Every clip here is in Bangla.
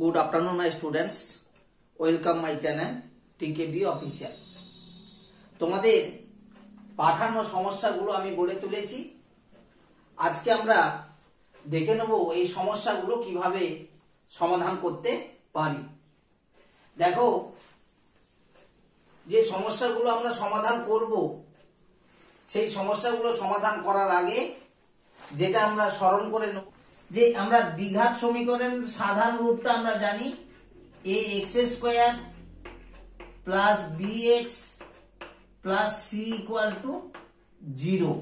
Good afternoon my students, welcome my channel TKB official। তোমাদের পাঠানো সমস্যাগুলো আমি গড়ে তুলেছি। আজকে আমরা দেখে নেব এই সমস্যাগুলো কিভাবে সমাধান করতে পারি। দেখো, যে সমস্যাগুলো আমরা সমাধান করব সেই সমস্যাগুলো সমাধান করার আগে যেটা আমরা স্মরণ করে নেব, যে আমরা দ্বিঘাত সমীকরণের সাধারণ রূপটা আমরা জানি ax square plus bx plus c equal to 0।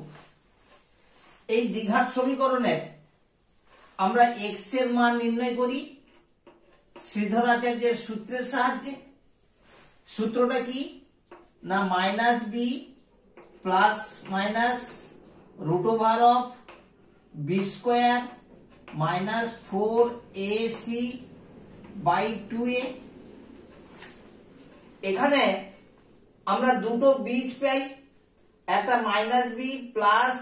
এই দ্বিঘাত সমীকরণের আমরা x এর মান নির্ণয় করি শ্রীধরাচার্যের সূত্রের সাহায্যে। সূত্রটা কি না, minus B plus minus root over of B square minus 4ac by 2a। এখানে আমরা দুটো বীজ পাই, একটা minus B plus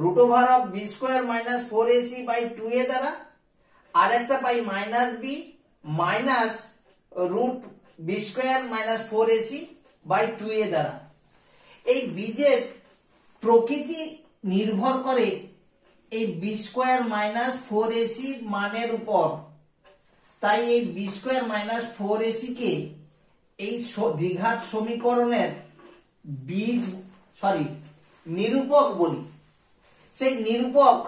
root over of B square minus 4ac by 2a দ্বারা, আর একটা পাই minus B minus root B square minus 4ac by 2a দ্বারা। এই বীজের প্রকৃতি নির্ভর করে এই বি স্কোয়ার মাইনাস 4ac মানের উপর। তাই এই বি স্কোয়ার মাইনাস 4ac কে এই দ্বিঘাত সমীকরণের নিরূপক বলি। সেই নিরূপক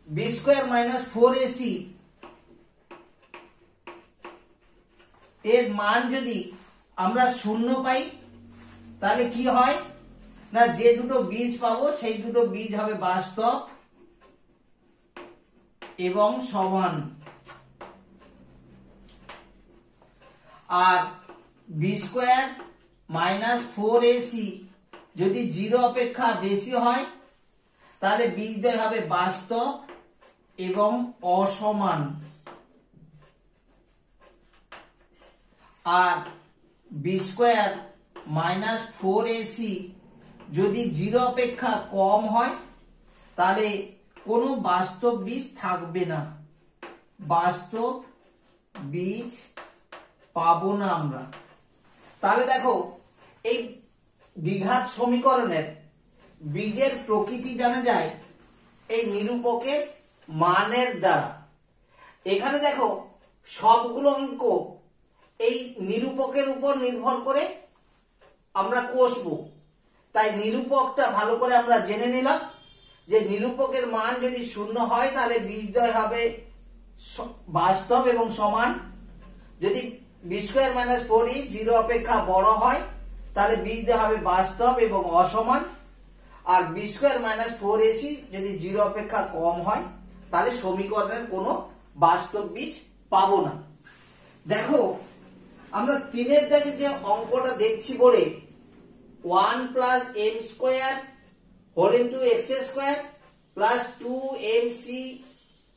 বি স্কোয়ার মাইনাস 4ac এর মান যদি আমরা শূন্য পাই তাহলে কি হয় না, যে দুটো বীজ পাবো সেই দুটো বীজ হবে বাস্তব এবং সমান। আর বি স্কোয়ার মাইনাস 4ac যদি 0 অপেক্ষা বেশি হয় তাহলে বীজদ্বয় হবে বাস্তব এবং অসমান। আর বি স্কোয়ার মাইনাস 4ac যদি 0 অপেক্ষা কম হয় তাহলে কোনো বাস্তব বীজ থাকবে না, বাস্তব বীজ পাবো না আমরা। তাহলে দেখো, এই দ্বিঘাত সমীকরণের বীজের প্রকৃতি জানা যায় এই নিরূপকের মানের দ্বারা। এখানে দেখো সবগুলো অঙ্ক এই নিরূপকের উপর নির্ভর করে আমরা কষবো। তাই নিরূপকটা ভালো করে আমরা জেনে নিলাম যে নিরূপকের মান যদি শূন্য হয় তাহলে বীজদ্বয় হবে বাস্তব এবং সমান। যদি বি স্কোয়ার মাইনাস 4e 0 অপেক্ষা বড় হয় তাহলে বীজদ্বয় হবে বাস্তব এবং অসমান। আর বি স্কোয়ার মাইনাস 4ac যদি 0 অপেক্ষা কম হয় তাহলে সমীকরণের কোনো বাস্তব বীজ পাবো না। দেখো, আমরা 3-এর দাগে যে অঙ্কটা দেখছি বলে 1 plus M square whole into x square plus 2mc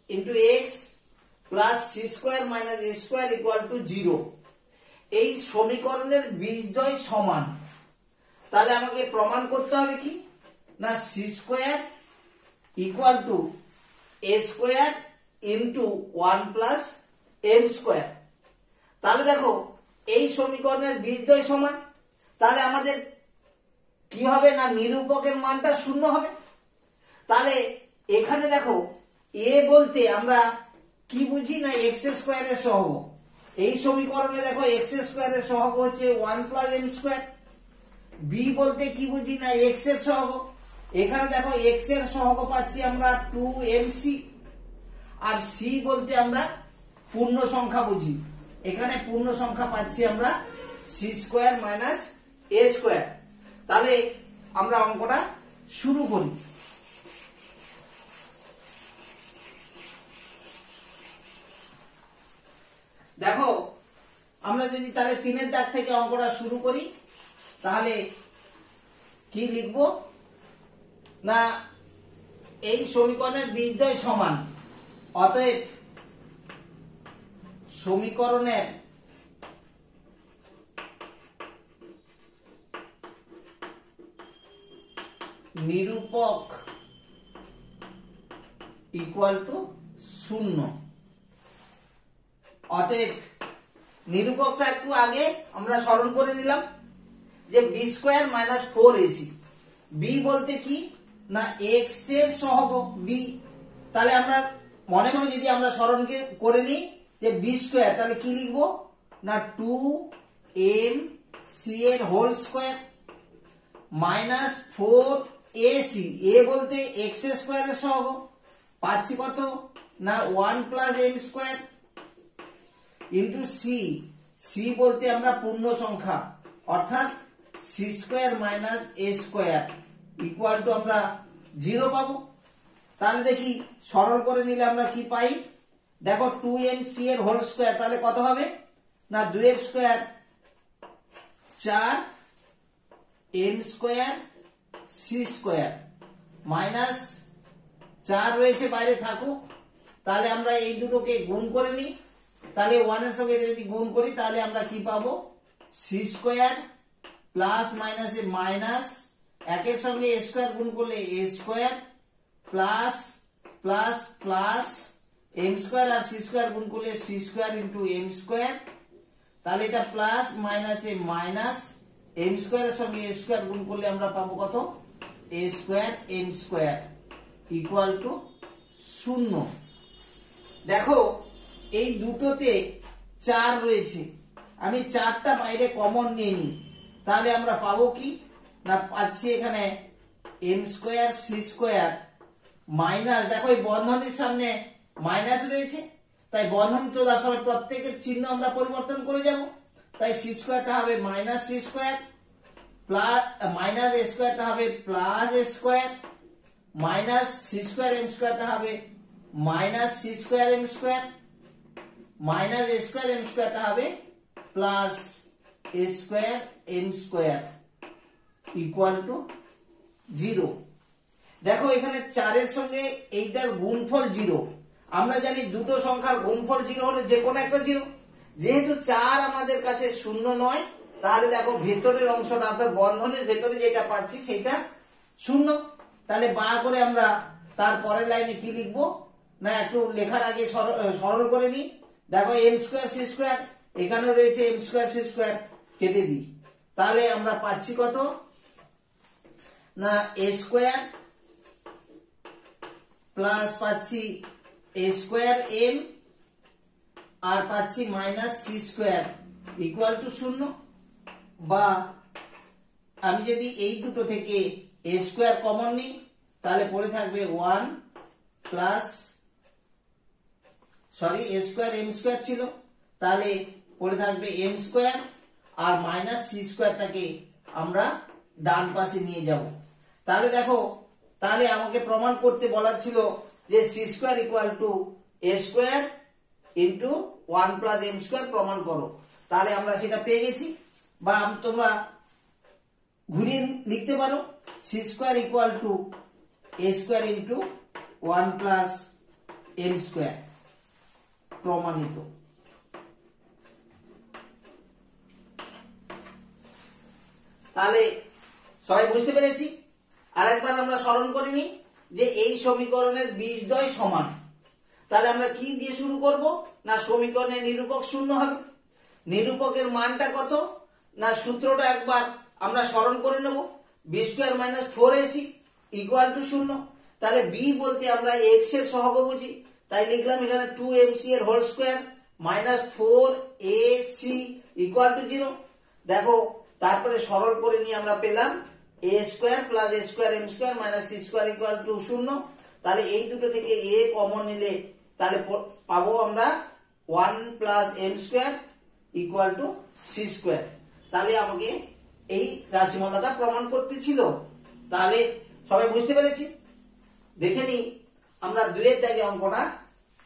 into x plus C square minus A square equal to 0, এই সমীকরণের বীজদ্বয় সমান। তাহলে আমাকে প্রমাণ করতে হবে কি না, c square equal to a square into 1 plus M square. তাহলে দেখো, এই সমীকরণের বীজদ্বয় সমান, তাহলে আমাদের কি হবে না, নিরূপকের মানটা শূন্য হবে। তাহলে এখানে দেখো এ বলতে আমরা কি বুঝি না, এক্স স্কোয়ারের সহগ। এই সমীকরণে দেখো এক্স স্কোয়ারের সহগ হচ্ছে 1 প্লাস এম স্কোয়ার। বি বলতে কি বুঝি না, এক্স এর সহগ। এখানে দেখো এক্স এর সহগ পাচ্ছি আমরা 2mc। আর সি বলতে আমরা পূর্ণ সংখ্যা বুঝি, এখানে পূর্ণ সংখ্যা পাচ্ছি আমরা সি স্কোয়ার মাইনাস এ স্কোয়ার। তাহলে আমরা অঙ্কটা শুরু করি। দেখো, আমরা যদি তাহলে 3-এর দাগ থেকে অঙ্কটা শুরু করি তাহলে কি লিখবো না, এই সমীকরণের বীজদ্বয় সমান, অতএব সমীকরণের নিরূপক ইকুয়াল টু 0। অতএব নিরূপকটা একটু আগে আমরা স্মরণ করে নিলাম যে B square minus 4ac। B বলতে কি না এক্স এর সহগ বি। তাহলে আমরা মনে মনে যদি আমরা স্মরণ করে নিই যে বি স্কোয়ার, তাহলে কি লিখবো না 2mc এর whole square minus 4ac, A বলতে এক্স স্কোয়ারের সহগ, পাচ্ছি কত না 1 plus M square into C. C বলতে আমরা পূর্ণ সংখ্যা, অর্থাৎ c square minus A square equal to আমরা 0 পাবো। তাহলে দেখি সরল করে নিলে আমরা কি পাই, দেখো 2mc এর হোল স্কোয়ার, তাহলে কত হবে না 2 এর square 4, m square c square minus 4 রয়েছে বাইরে থাকুক। তাহলে আমরা এই দুটোকে গুণ করে নিই, তাহলে 1 এর সঙ্গে যদি গুণ করি তাহলে আমরা কি পাবো সি স্কোয়ার প্লাস মাইনাসে মাইনাস, একের সঙ্গে এ স্কোয়ার গুণ করলে A square plus plus plus M square আর সি স্কোয়ার গুণ করলে C square into M square. তাহলে এটা প্লাস মাইনাসে মাইনাস, এম স্কোয়ারের সঙ্গে এ স্কোয়ার গুণ করলে আমরা পাবো কত A square M square equal to 0। দেখো এই দুটোতে 4 রয়েছে, আমি 4টা বাইরে কমন নিয়ে নিই, তাহলে আমরা পাবো কি না পাচ্ছি এখানে m square c square minus, দেখো এই বন্ধনীর সামনে মাইনাস রয়েছে, তাই বন্ধনী তোলার সময় প্রত্যেকের চিহ্ন আমরা পরিবর্তন করে যাব। তাই সি স্কোয়ারটা হবে minus C square plus minus A স্কোয়ারটা হবে প্লাস এ square minus C square M স্কোয়ারটা হবে minus C square M square minus এ স্কোয়ার এম স্কোয়ারটা হবে plus A square M square equal to 0। দেখো এখানে 4 এর সঙ্গে এইটার গুণফল 0। আমরা জানি দুটো সংখ্যার গুণফল 0 হলে যে কোনো একটা 0। যেহেতু 4 আমাদের কাছে 0 নয়, তাহলে দেখো ভেতরের অংশটা অর্থাৎ বন্ধনের ভেতরে যেটা পাচ্ছি সেটা 0। তাহলে বা করে আমরা তার পরের লাইনে কি লিখবো না একটু লেখার আগে সরল করে নিই। দেখো এম স্কোয়ার সি স্কোয়ার, এখানেও রয়েছে এম স্কোয়ার সি স্কোয়ার, কেটে দিই, তাহলে আমরা পাচ্ছি কত না এ স্কোয়ার প্লাস পাচ্ছি এ স্কোয়ার এম আর পাচ্ছি minus C square equal to 0। বা আমি যদি এই দুটো থেকে এ স্কোয়ার কমন নিই তাহলে পড়ে থাকবে 1 প্লাস এ স্কোয়ার এম স্কোয়ার ছিল, তাহলে পড়ে থাকবে এম স্কোয়ার আর মাইনাস সি স্কোয়ারটাকে আমরা ডান পাশে নিয়ে যাব। তাহলে দেখো তাহলে আমাকে প্রমাণ করতে বলা ছিল যে c square equal to a square into 1 plus M square প্রমাণ করো। তাহলে আমরা সেটা পেয়ে গেছি। বা তোমরা ঘুরিয়ে লিখতে পারো c square equal to a square into 1 plus M square, প্রমাণিত। তাহলে সবাই বুঝতে পেরেছি। আরেকবার আমরা স্মরণ করে নিই যে এই সমীকরণের বীজদ্বয় সমান। তাহলে আমরা কি দিয়ে শুরু করব না সমীকরণের নিরূপক 0 হবে। নিরূপকের মানটা কত না সূত্রটা একবার আমরা স্মরণ করে নেব, b square minus 4ac equal to 0। তাহলে বি বলতে আমরা এক্স এর সহগ বুঝি, তাই লিখলাম এখানে 2mc এর whole square minus 4ac equal to 0। দেখো তারপরে সরল করে নিয়ে আমরা পেলাম A square plus A square M square minus C square equal to 0। তাহলে এই দুটো থেকে এ কমন নিলে তাহলে পাবো আমরা 1 plus M square equal to c square. তাহলে আমাকে এই রাশিমালাটা প্রমাণ করতে ছিল। তাহলে সবাই বুঝতে পেরেছি। দেখে নিই আমরা 2 এর দাগে অঙ্কটা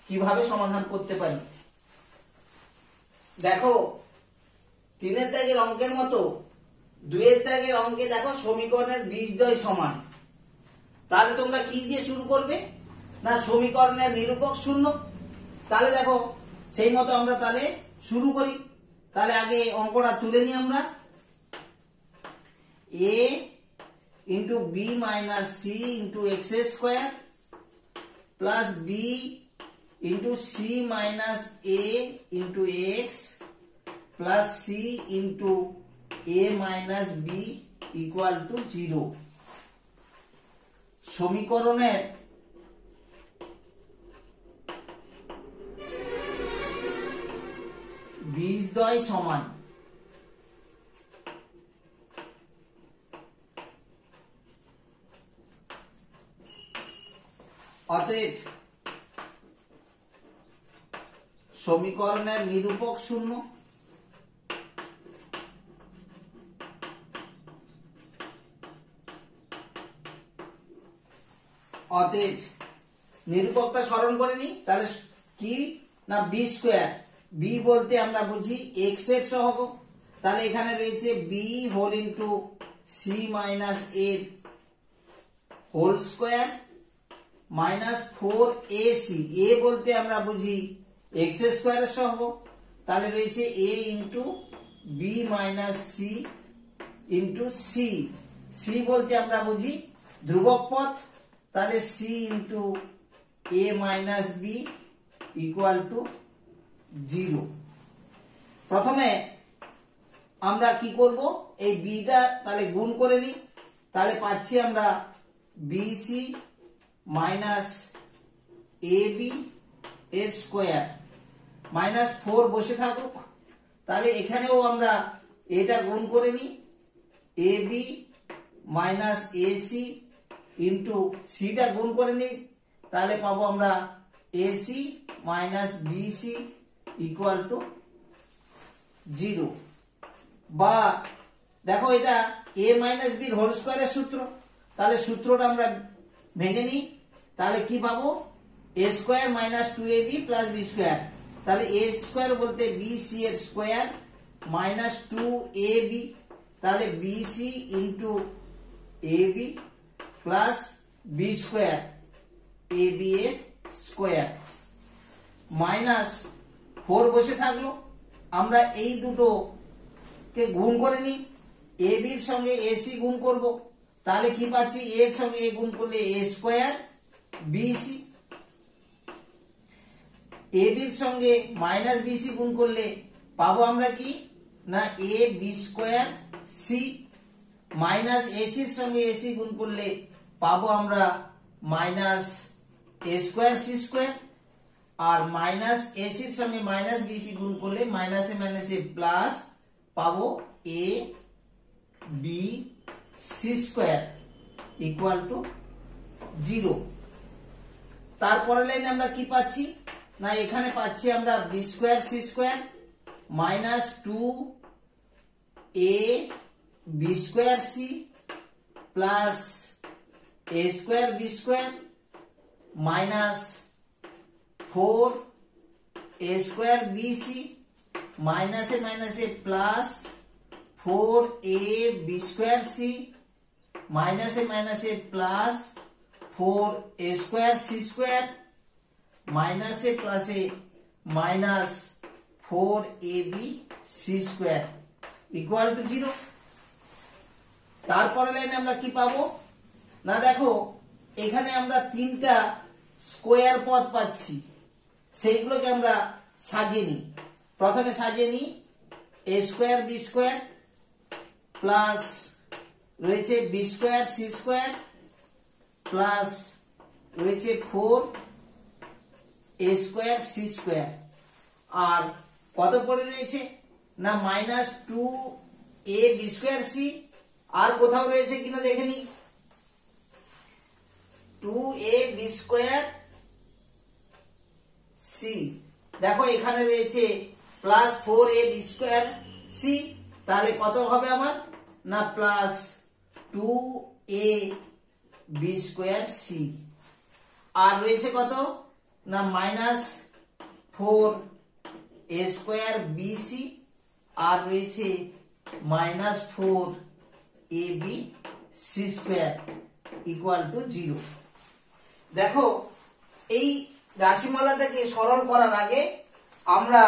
কিভাবে সমাধান করতে পারি। দেখো 3 এর দাগের অঙ্কের মতো 2 এর দাগের অঙ্কে দেখো সমীকরণের বীজদ্বয় সমান। তাহলে তোমরা কি দিয়ে শুরু করবে না সমীকরণের নিরূপক 0। তাহলে দেখো সেই মতো আমরা তাহলে শুরু করি। তাহলে আগে অঙ্কটা তুলে নিই আমরা, a into B minus C into x square plus b into C minus a into x plus c into A minus B equal to 0। সমীকরণের বীজদ্বয় সমান অতএব সমীকরণের নিরূপক শূন্য। অতএব নিরূপকটা স্মরণ করে নি, তাহলে কি না বি স্কোয়ার, বি বলতে আমরা বুঝি এক্স এর সহগ, তাহলে এখানে রয়েছে B whole into C minus এর whole square minus 4ac, A বলতে আমরা বুঝি এক্স স্কোয়ারের সহগ, তাহলে রয়েছে A into B minus C into C, C বলতে আমরা বুঝি ধ্রুবক পদ, তাহলে C into A minus B equal to 0। প্রথমে আমরা কি করব, এই বিটা তাহলে গুণ করে নিই, তাহলে পাচ্ছি আমরা বিসি মাইনাস এ বি এর স্কোয়ার মাইনাস 4 বসে থাকুক, তাহলে এখানেও আমরা এটা গুণ করে নিই, a b minus ac into সিটা গুণ করে নিই, তাহলে পাবো আমরা ac minus bc equal to 0। বা দেখো এটা এ মাইনাস বির হোল স্কোয়ারের সূত্র, তাহলে সূত্রটা আমরা ভেঙে নিই, তাহলে কি পাবো A square minus 2ab plus B square, তাহলে এ স্কোয়ার বলতে বিসি এর স্কোয়ার মাইনাস 2ab, তাহলে BC into AB plus B square AB এর স্কোয়ার মাইনাস 4 বসে থাকলো, আমরা এই দুটোকে গুণ করে নিই, এ বির সঙ্গে এসি গুণ করব, তাহলে কি পাচ্ছি এর সঙ্গে এ গুণ করলে এ স্কোয়ার বিসি, এ বির সঙ্গে মাইনাস বিসি গুণ করলে পাবো আমরা কি না এ বি স্কোয়ার সি, মাইনাস এসির সঙ্গে এসি গুণ করলে পাবো আমরা মাইনাস এ স্কোয়ার সি স্কোয়ার, আর মাইনাস এসির সঙ্গে মাইনাস বিসি গুণ করলে মাইনাসে মাইনাসে প্লাস পাবো A B C square equal to 0। তারপরের লাইনে আমরা কি পাচ্ছি না এখানে পাচ্ছি আমরা b square c square minus 2 a b square c plus A square b square minus 4 a square b c মাইনাসে মাইনাসে plus 4 a b square c মাইনাসে মাইনাসে plus 4 a square c square মাইনাসে প্লাসে minus 4 a B C square equal to 0। তারপরে লাইনে আমরা কি পাবো না দেখো এখানে আমরা তিনটা স্কোয়ার পদ পাচ্ছি, সেইগুলোকে আমরা সাজিয়ে নিই। প্রথমে সাজিয়ে নিই a square b square plus রয়েছে b square c square plus রয়েছে 4 এ স্কোয়ার সি স্কোয়ার, আর কত পড়ে রয়েছে না minus 2 a b square c, আর কোথাও রয়েছে কিনা দেখে নি 2 এ বি স্কোয়ার সি, দেখো এখানে রয়েছে plus 4 a b square c, তাহলে কত হবে আমার না plus 2 a b square c, আর রয়েছে কত না minus 4 a square b c, আর রয়েছে minus 4 a B C square equal to 0। দেখো এই রাশিমালাটাকে সরল করার আগে আমরা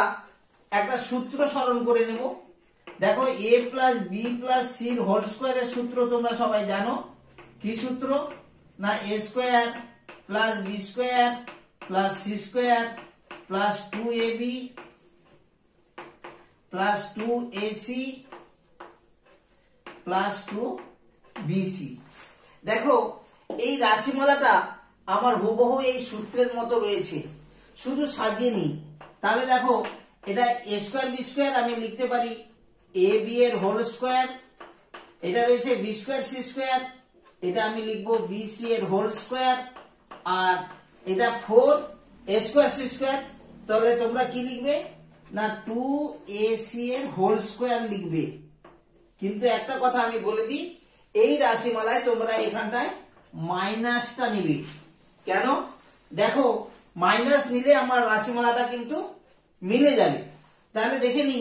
একটা সূত্র স্মরণ করে নেব। দেখো এ প্লাস বি প্লাস সির হোল স্কোয়ারের সূত্র তোমরা সবাই জানো, কি সূত্র না A square plus B square plus C square plus 2ab plus 2ac plus 2bc। দেখো এই রাশিমালাটা আমার হুবহু এই সূত্রের মতো রয়েছে, শুধু সাজিয়ে নিই। তাহলে দেখো এটা a স্কয়ার b স্কয়ার আমি লিখতে পারি ab এর হোল স্কয়ার, এটা রয়েছে b স্কয়ার c স্কয়ার, এটা আমি লিখব bc এর হোল স্কয়ার, আর এটা 4 a স্কয়ার c স্কয়ার। তাহলে তোমরা কি লিখবে না 2ac এর হোল স্কয়ার লিখবে। কিন্তু একটা কথা আমি বলে দিই, এই রাশিমালায় তোমরা এখানটায় মাইনাসটা নিবে। কেন? দেখো মাইনাস নিলে আমার রাশিমালাটা কিন্তু মিলে যাবে। তাহলে দেখে নি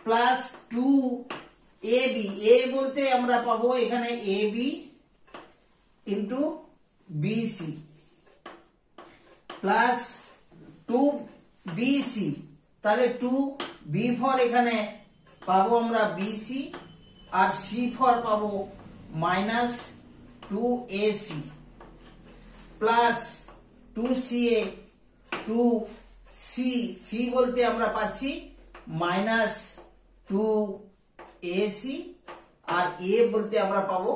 প্লাস 2ab, a বলতে আমরা পাবো এখানে ab into bc plus 2bc, তাহলে 2b ফর এখানে পাবো আমরা bc, আর c ফর পাবো minus 2ac plus 2ca 2c বলতে আমরা পাচ্ছি মাইনাস 2ac, আর a বলতে আমরা পাবো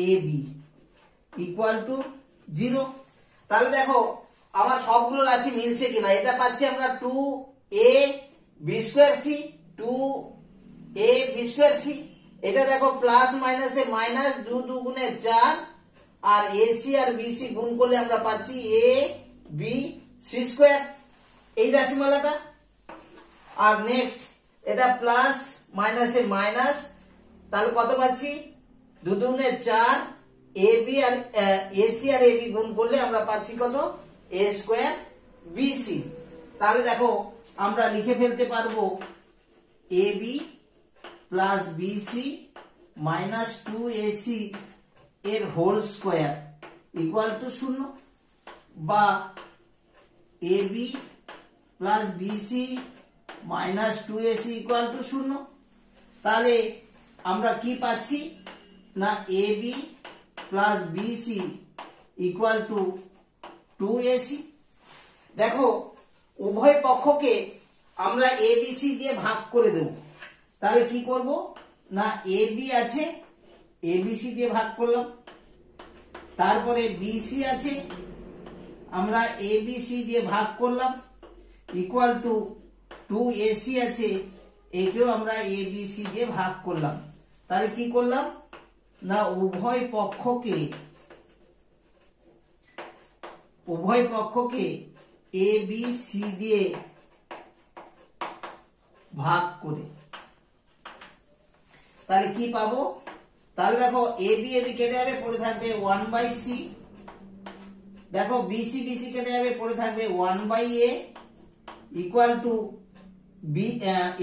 ab ইকুয়াল টু 0। তাহলে দেখো আমার সবগুলো রাশি মিলছে কিনা। এটা পাচ্ছি আমরা 2a b square c 2a b square c। এটা দেখো প্লাস মাইনাসে মাইনাস, 2 2 গুণে 4, আর ac আর bc গুণ করলে আমরা পাচ্ছি a b c স্কয়ার, এই রাশিমালাটা। আর নেক্সট এটা প্লাস মাইনাসে মাইনাস, তাহলে কত পাচ্ছি 2 2 গুণে 4, ab আর ac আর ab গুণ করলে আমরা পাচ্ছি কত a স্কয়ার bc। তাহলে দেখো আমরা লিখে ফেলতে পারবো ab plus bc minus 2ac এর হোল স্কয়ার ইকুয়াল টু 0, বা ab plus bc minus 2ac equal to 0। তাহলে আমরা কি পাচ্ছি না ab plus bc equal to 2ac। দেখো উভয় পক্ষকে আমরা abc দিয়ে ভাগ করে দেব। তাহলে কি করব না ab আছে, abc দিয়ে ভাগ করলাম, তারপরে bc আছে, আমরা abc দিয়ে ভাগ করলাম, ইকুয়াল টু 2ac আছে, একেও আমরা abc দিয়ে ভাগ করলাম। তাহলে কি করলাম না উভয় পক্ষকে abc দিয়ে ভাগ করে তাহলে কি পাবো। তাহলে দেখো ab ab কেটে যাবে, পড়ে থাকবে 1/c। দেখো bc bc কেটে যাবে, পড়ে থাকবে 1/a equal to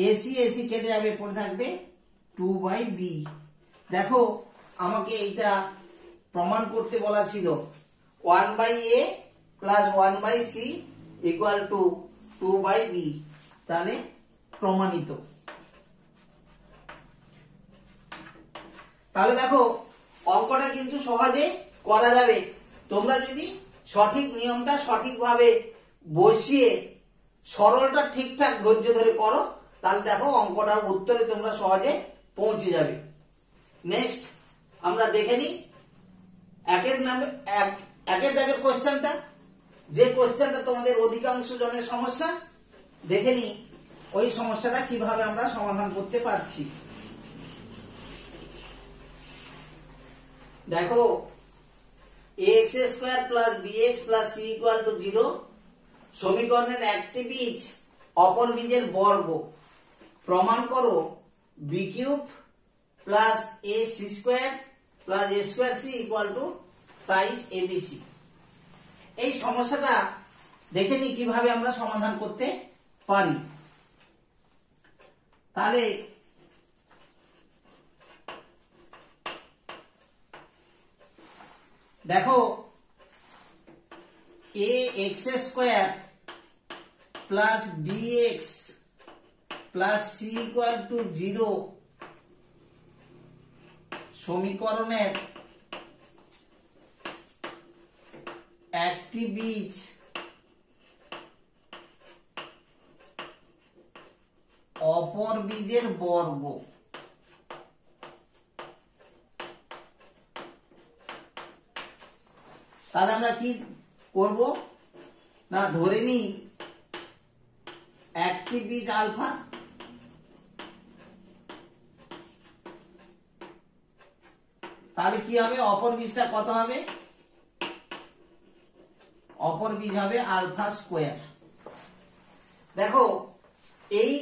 ac ac কেটে যাবে, পড়ে থাকবে 2/b। দেখো আমাকে এইটা প্রমাণ করতে বলা ছিল 1/a plus 1/c equal to 2/b, তাহলে প্রমাণিত। তাহলে দেখো অঙ্কটা কিন্তু সহজে করা যাবে, তোমরা যদি সঠিক নিয়মটা সঠিকভাবে বসিয়ে সরলটা ঠিকঠাক ধৈর্য ধরে করো, তাহলে দেখো অঙ্কটার উত্তরে তোমরা সহজে পৌঁছে যাবে। নেক্সট আমরা দেখে নিই একের দাগের কোশ্চেনটা, যে কোশ্চেনটা তোমাদের অধিকাংশ জনের সমস্যা। দেখে নিই ওই সমস্যাটা কিভাবে আমরা সমাধান করতে পারছি। দেখো ax square plus bx plus c equal to 0 সমীকরণের একটি বীজ অপর বীজের বর্গ, প্রমাণ করো b cube plus ac square plus a square c equal to thrice abc। এই সমস্যাটা দেখে নি কিভাবে আমরা সমাধান করতে পারি। তাহলে দেখো ax square plus bx plus c equal to 0 সমীকরণের একটি বীজ অপর অপর বীজের বর্গ। তাহলে আমরা কি করব না, ধরে নিই একটি বীজ আলফা, তাহলে কি হবে, অপর বীজটা কত হবে, অপর বীজ হবে আলফা স্কোয়ার। দেখো এই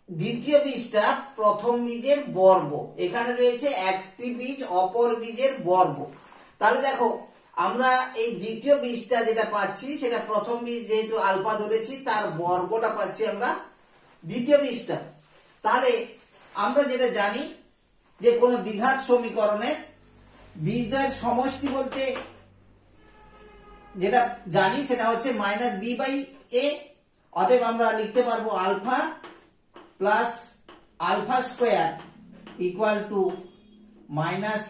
দ্বিতীয় বীজটা প্রথম বীজের বর্গ, এখানে রয়েছে একটি বীজ অপর বীজের বর্গ। তাহলে দেখো আমরা এই দ্বিতীয় বীজটা যেটা পাচ্ছি সেটা প্রথম বীজ যেহেতু আলফা ধরেছি তার বর্গটা পাচ্ছি আমরা দ্বিতীয় বীজটা। তাহলে আমরা যেটা জানি যে কোন দ্বিঘাত সমীকরণের বীজদ্বয়ের সমষ্টি বলতে যেটা জানি সেটা হচ্ছে মাইনাস বি বাই এ। অতএব আমরা লিখতে পারবো alpha plus alpha square equal to minus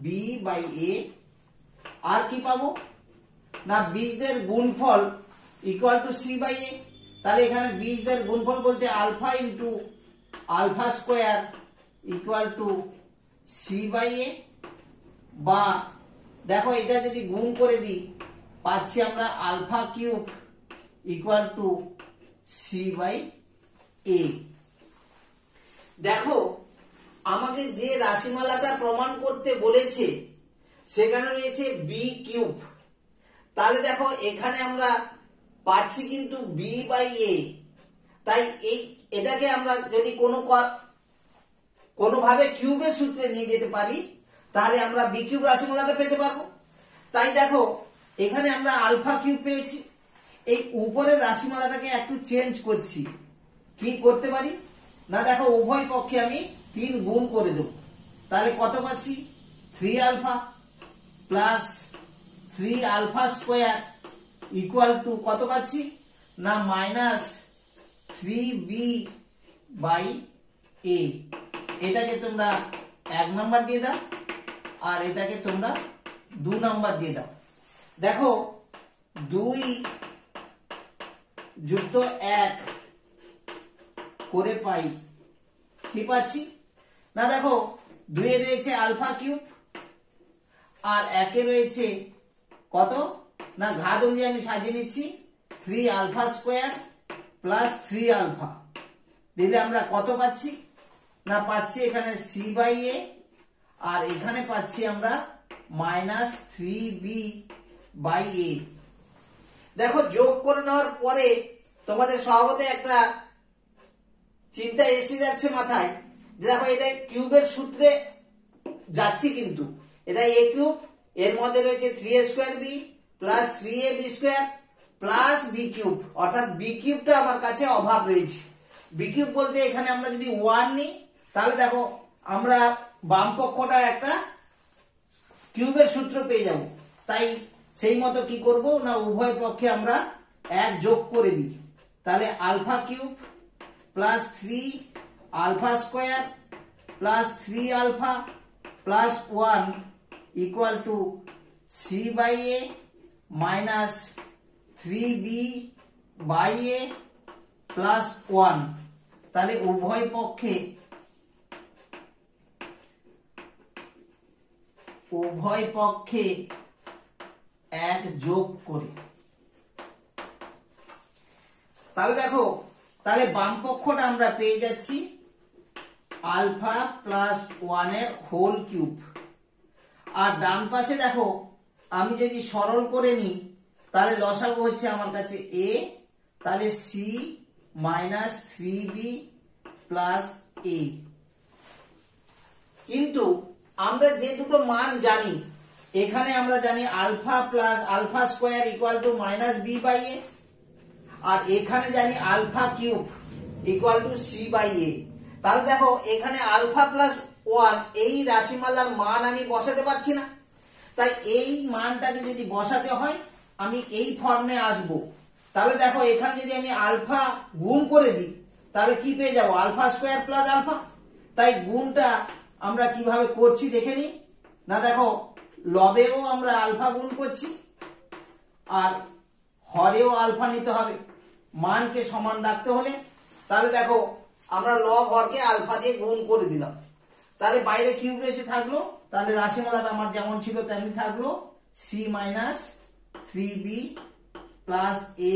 B by A. আর কি পাবো না, বীজদের গুণফল equal to C by A. তাহলে এখানে বীজদের গুণফল বলতে alpha into alpha square equal to C by A, বা দেখো এটা যদি গুণ করে দিই পাচ্ছি আমরা alpha cube equal to C by A. দেখো আমাকে যে রাশিমালাটা প্রমাণ করতে বলেছে সেখানে রয়েছে বি কিউব। তাহলে দেখো এখানে আমরা পাচ্ছি কিন্তু বি বাই এ। তাই এটাকে আমরা যদি কোনোভাবে কিউবের সূত্রে নিয়ে যেতে পারি তাহলে আমরা বি কিউব রাশিমালাটা পেতে পারবো। তাই দেখো এখানে আমরা আলফা কিউব পেয়েছি। এই উপরের রাশিমালাটাকে একটু চেঞ্জ করছি, কি করতে পারি না, দেখো উভয় পক্ষে আমি 3 গুণ করে দেব। তাহলে কত পাচ্ছি, 3 alpha plus 3 alpha square equal to কত পাচ্ছি না মাইনাস 3b বাই এ। এটাকে তোমরা 1 নাম্বার দিয়ে দাও আর এটাকে তোমরা 2 নাম্বার দিয়ে দাও। দেখো 2 যুক্ত 1 করে পাই কি পাচ্ছি না, দেখো 2 এ রয়েছে আলফা কিউব আর 1 এ রয়েছে কত না, ঘাত অনুযায়ী আমি সাজিয়ে নিচ্ছি 3 আলফা স্কোয়ার প্লাস 3 আলফা দিলে আমরা কত পাচ্ছি না, পাচ্ছি এখানে সি বাই এ আর এখানে পাচ্ছি আমরা মাইনাস 3b বাই এ। দেখো যোগ করে নেওয়ার পরে তোমাদের স্বভাবতই একটা চিন্তা এসে যাচ্ছে মাথায়, দেখো এটা কিউবের সূত্রে যাচ্ছি, কিন্তু এটা এ কিউব, এর মধ্যে রয়েছে 3a square b plus 3ab square plus b cube, অর্থাৎ বি কিউবটা আমার কাছে অভাব রয়েছে। বি কিউব বলতে এখানে আমরা যদি 1 নিই তাহলে দেখো আমরা বাম পক্ষটা একটা কিউবের সূত্র পেয়ে যাব। তাই সেই মতো কি করব না, উভয় পক্ষে আমরা 1 যোগ করে দিই। তাহলে alpha cube plus 3 alpha square plus 3 alpha plus 1 equal to C by a minus 3b by a plus 1। তাহলে উভয় পক্ষে 1 যোগ করি। তাহলে দেখো তাহলে বাম পক্ষটা আমরা পেয়ে যাচ্ছি আলফা প্লাস 1 এর হোল কিউব, আর ডান পাশে দেখো আমি যদি সরল করে নিই তাহলে লসাগু হচ্ছে আমার কাছে a, তাহলে c minus 3b plus a। কিন্তু আমরা যে দুটো মান জানি, এখানে আমরা জানি alpha plus alpha square equal to minus B by A, আর এখানে জানি alpha cube equal to C by A. তাহলে দেখো এখানে আলফা প্লাস 1 এই রাশিমালার মান আমি বসাতে পারছি না, তাই এই মানটাকে যদি বসাতে হয় আমি এই ফর্মে আসব। তাহলে দেখো এখানে যদি আমি আলফা গুণ করে দিই তাহলে কি পেয়ে যাব, আলফা স্কোয়ার প্লাস আলফা। তাই গুণটা আমরা কিভাবে করছি দেখে নিই না, দেখো লবেও আমরা আলফা গুণ করছি আর হরেও আলফা নিতে হবে মানকে সমান রাখতে হলে। তাহলে দেখো আমরা লব হরকে আলফা দিয়ে গুণ করে দিলাম, তাহলে বাইরে কিউব এসে থাকলো, তাহলে রাশিমালাটা আমার যেমন ছিল তেমনি থাকলো, C minus 3b plus A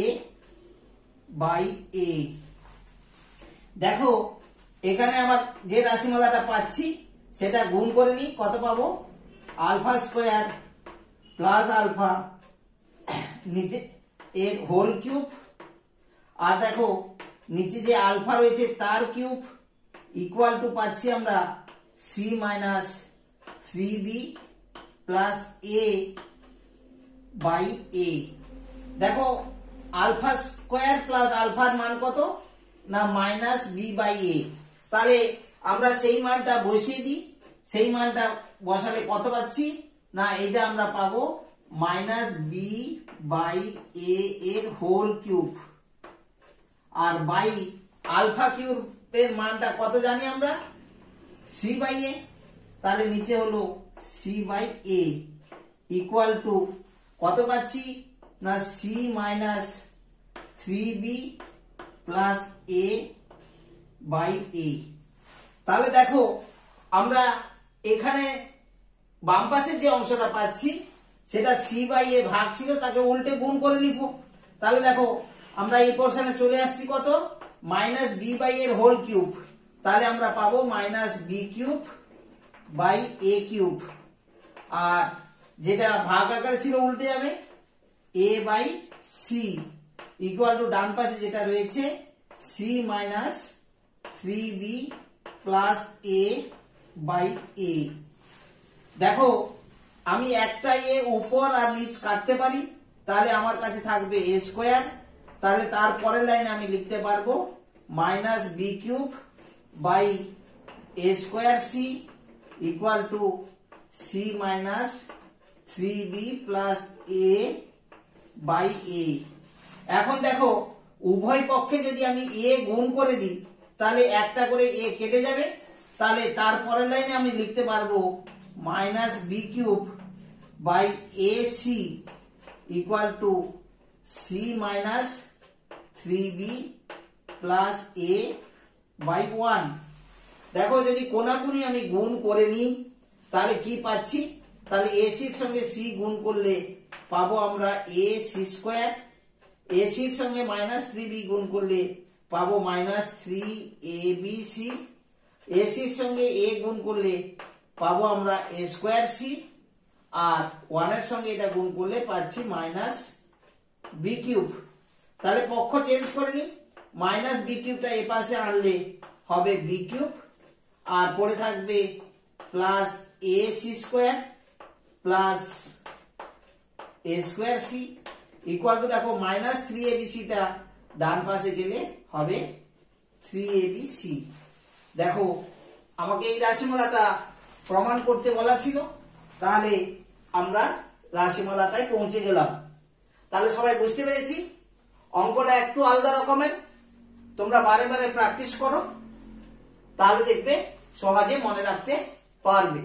by A. দেখো এখানে আমার যে রাশিমালাটা পাচ্ছি সেটা গুণ করে নিই, কত পাবো, আলফা স্কোয়ার প্লাস আলফা নিচে এর হোল কিউব, আর দেখো নিচে যে আলফা রয়েছে তার কিউব ইকুয়াল টু পাচ্ছি আমরা C minus 3b plus A by A. দেখো আলফা স্কোয়ার প্লাস আলফার মান কত না মাইনাস বি বাই এ, তাহলে আমরা সেই মানটা বসিয়ে দিই, সেই মানটা বসালে কত পাচ্ছি না এটা আমরা পাবো মাইনাস বি বাই এ এর হোল কিউব, আর বাই আলফা কিউবের মানটা কত জানি আমরা সি বাই এ, তাহলে নিচে হলো C by A equal to কত পাচ্ছি না C minus 3b plus A by A. তাহলে দেখো আমরা এখানে বাম পাশের যে অংশটা পাচ্ছি সেটা সি বাই এ ভাগ ছিল, তাকে উল্টে গুণ করে লিখবো, তাহলে দেখো আমরা এই পোর্শনে চলে আসছি কত মাইনাস বি বাই এর হোল কিউব, তাহলে আমরা পাবো minus B cube by A cube, আর যেটা ভাগ আকারে ছিল উল্টে যাবে A by C equal to ডান পাশে যেটা রয়েছে C minus 3b plus A by A. দেখো আমি একটা এ উপর আর নিচ কাটতে পারি, তাহলে আমার কাছে থাকবে এ স্কোয়ার, তাহলে তারপরের লাইনে আমি লিখতে পারবো minus B cube by A square C equal to C minus 3b plus A by A. এখন দেখো উভয় পক্ষে যদি আমি এ গুণ করে দিই তাহলে একটা করে এ কেটে যাবে, তাহলে তারপরের লাইনে আমি লিখতে পারবো minus B cube by a c equal to C minus 3b plus A by 1। দেখো যদি কোনাকুনি আমি গুণ করে নিই তাহলে কি পাচ্ছি, তাহলে এ সির সঙ্গে সি গুণ করলে পাবো আমরা এ সি স্কোয়ার, এ সির সঙ্গে মাইনাস 3b গুণ করলে পাবো মাইনাস 3abc, এ সির সঙ্গে এ গুণ করলে পাবো আমরা এ স্কোয়ার সি, আর 1 এর সঙ্গে এটা গুণ করলে পাচ্ছি মাইনাস বি কিউব। তাহলে পক্ষ চেঞ্জ করে নি, মাইনাস বি কিউবটা এ পাশে আনলে হবে বি কিউব, আর পড়ে থাকবে plus a c square plus A square C equal to দেখো মাইনাস 3abc টা ডান পাশে গেলে হবে 3abc। দেখো আমাকে এই রাশিমালাটা প্রমাণ করতে বলা ছিল, তাহলে আমরা রাশিমালাটায় পৌঁছে গেলাম। তাহলে সবাই বুঝতে পেরেছি অঙ্কটা একটু আলাদা রকমের, তোমরা বারে বারে প্র্যাকটিস করো, তাহলে দেখবে সহজে মনে রাখতে পারবে।